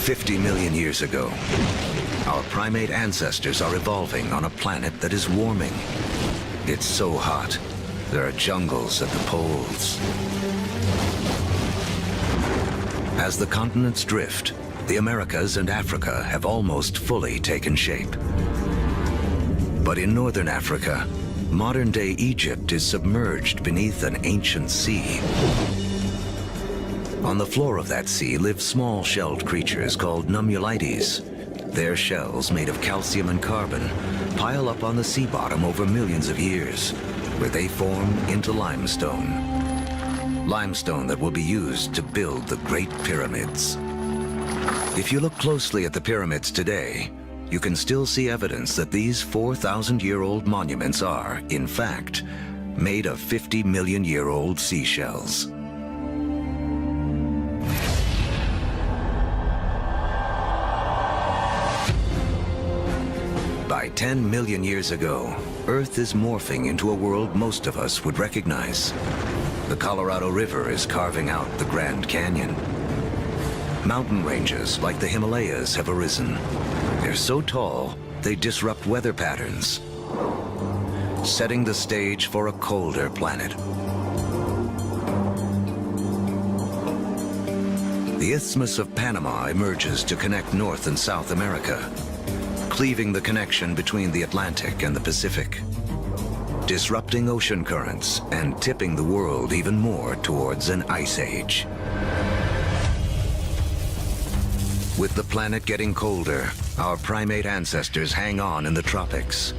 50 million years ago, our primate ancestors are evolving on a planet that is warming. It's so hot, there are jungles at the poles. As the continents drift, the Americas and Africa have almost fully taken shape. But in northern Africa, modern-day Egypt is submerged beneath an ancient sea. On the floor of that sea live small-shelled creatures called nummulites. Their shells, made of calcium and carbon, pile up on the sea bottom over millions of years, where they form into limestone. Limestone that will be used to build the Great Pyramids. If you look closely at the pyramids today, you can still see evidence that these 4,000-year-old monuments are, in fact, made of 50-million-year-old seashells. By 10 million years ago, Earth is morphing into a world most of us would recognize. The Colorado River is carving out the Grand Canyon. Mountain ranges like the Himalayas have arisen. They're so tall, they disrupt weather patterns, setting the stage for a colder planet. The Isthmus of Panama emerges to connect North and South America, cleaving the connection between the Atlantic and the Pacific, disrupting ocean currents and tipping the world even more towards an ice age. With the planet getting colder, our primate ancestors hang on in the tropics.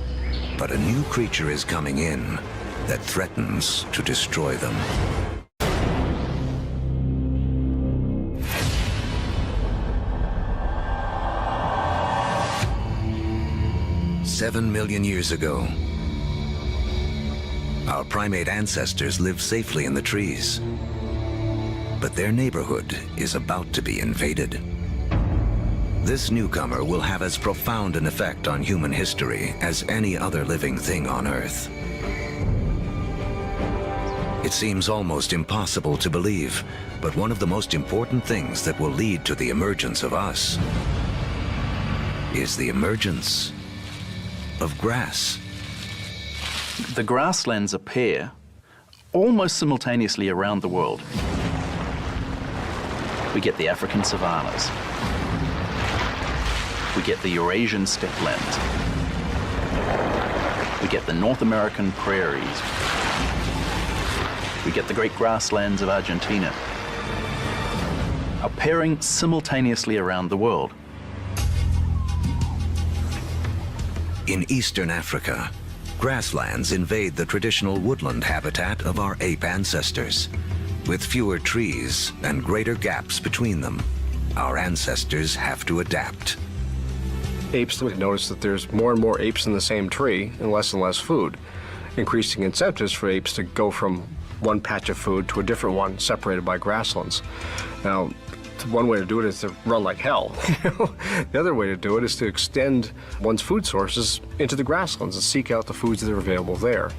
But a new creature is coming in that threatens to destroy them. "7 million years ago, our primate ancestors lived safely in the trees. But their neighborhood is about to be invaded. This newcomer will have as profound an effect on human history as any other living thing on Earth. It seems almost impossible to believe, but one of the most important things that will lead to the emergence of us is the emergence of grass. The grasslands appear almost simultaneously around the world. We get the African savannas. We get the Eurasian steppelands. We get the North American prairies. We get the great grasslands of Argentina, appearing simultaneously around the world. In eastern Africa, grasslands invade the traditional woodland habitat of our ape ancestors. With fewer trees and greater gaps between them, our ancestors have to adapt. Apes notice that there's more and more apes in the same tree and less food, increasing incentives for apes to go from one patch of food to a different one separated by grasslands. Now, one way to do it is to run like hell. The other way to do it is to extend one's food sources into the grasslands and seek out the foods that are available there.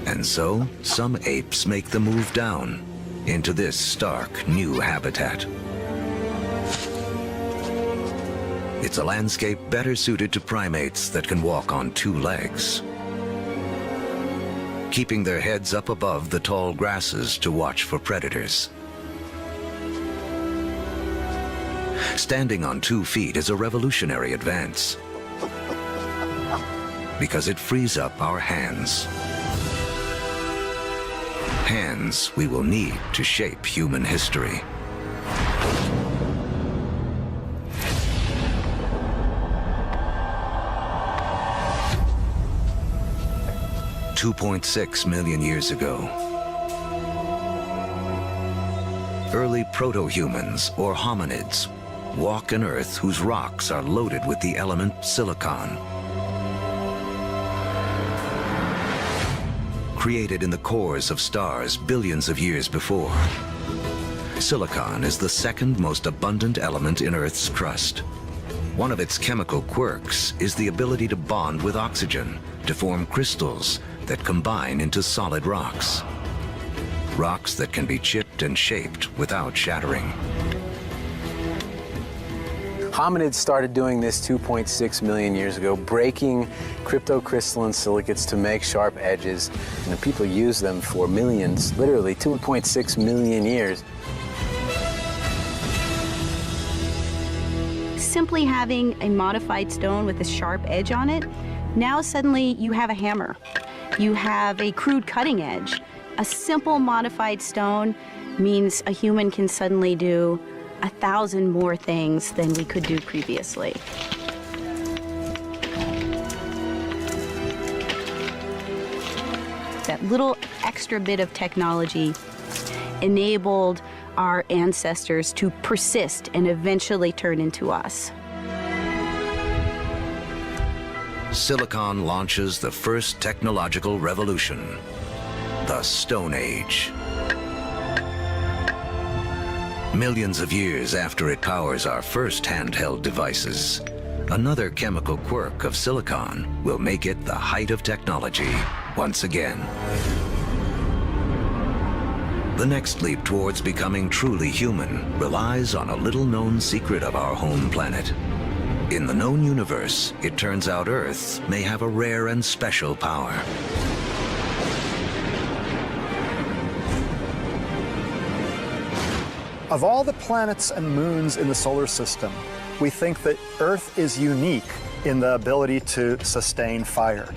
And so, some apes make the move down into this stark new habitat. It's a landscape better suited to primates that can walk on two legs, keeping their heads up above the tall grasses to watch for predators. Standing on 2 feet is a revolutionary advance because it frees up our hands. Hands we will need to shape human history. $2.6 million years ago, early proto-humans, or hominids, walk an Earth whose rocks are loaded with the element silicon. Created in the cores of stars billions of years before, silicon is the second most abundant element in Earth's crust. One of its chemical quirks is the ability to bond with oxygen to form crystals that combine into solid rocks. Rocks that can be chipped and shaped without shattering. Hominids started doing this 2.6 million years ago, breaking cryptocrystalline silicates to make sharp edges, and the people use them for millions, literally 2.6 million years. Simply having a modified stone with a sharp edge on it, now suddenly you have a hammer. You have a crude cutting edge. A simple modified stone means a human can suddenly do 1,000 more things than we could do previously. That little extra bit of technology enabled our ancestors to persist and eventually turn into us. Silicon launches the first technological revolution, the Stone Age. Millions of years after it powers our first handheld devices, another chemical quirk of silicon will make it the height of technology once again. The next leap towards becoming truly human relies on a little-known secret of our home planet. In the known universe, it turns out Earth may have a rare and special power. Of all the planets and moons in the solar system, we think that Earth is unique in the ability to sustain fire.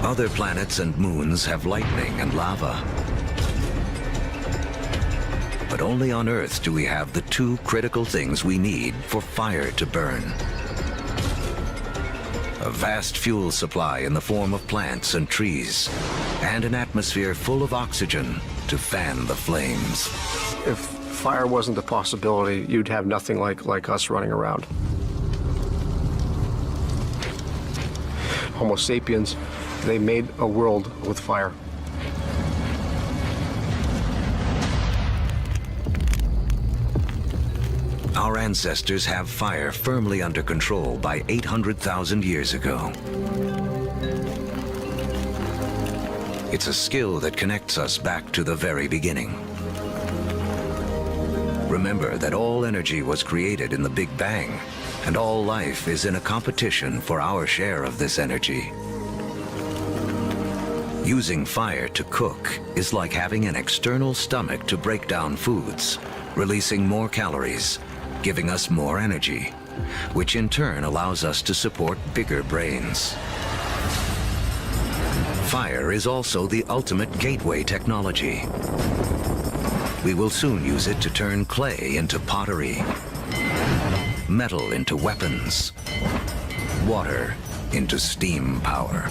Other planets and moons have lightning and lava. But only on Earth do we have the two critical things we need for fire to burn. A vast fuel supply in the form of plants and trees, and an atmosphere full of oxygen to fan the flames. If fire wasn't a possibility, you'd have nothing like us running around. Homo sapiens, they made a world with fire. Our ancestors have fire firmly under control by 800,000 years ago. It's a skill that connects us back to the very beginning. Remember that all energy was created in the Big Bang, and all life is in a competition for our share of this energy. Using fire to cook is like having an external stomach to break down foods, releasing more calories, giving us more energy, which in turn allows us to support bigger brains. Fire is also the ultimate gateway technology. We will soon use it to turn clay into pottery, metal into weapons, water into steam power.